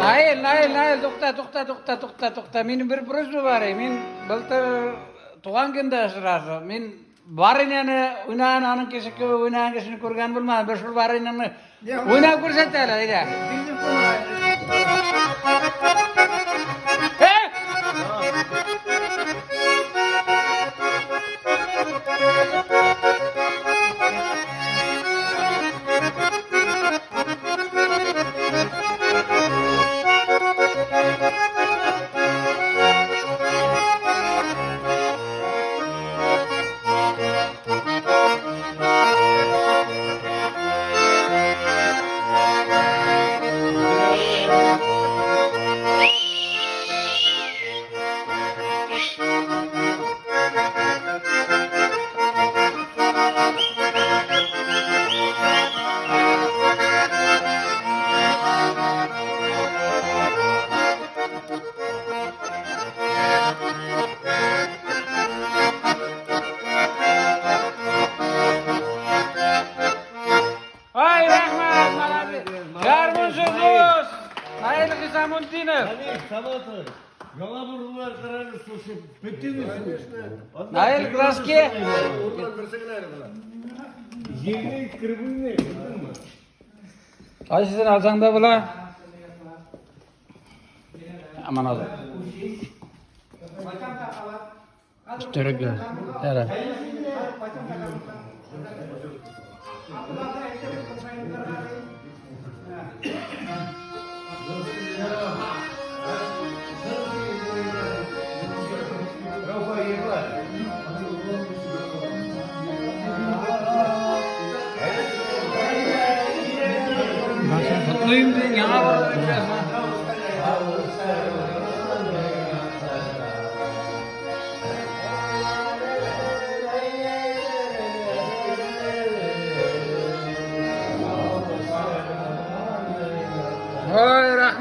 Nail, to'xta. Mening bir pro'sma bor. Men былтыр tug'an kunda sırası. Men Barinani o'ynaganini kesakka o'ynaganini ko'rgan bilmadim. Bir shu Barinani o'ynab ko'rsataylar, edi. Ay rahmat, malazı. Yarmonsuz. Nail Hisamuddinov. Samatı. Yana burunlar kararı sosu. Bitti mi su? Nail Kraski. Oradan versene ayrılan. Yemeği kırmızı ne? Bildin mi? Qaysisini olsang da bular? Aman ol. Üstürükler. Yara. Ben sen tutluyum dedin, yana var. Oy rahmat.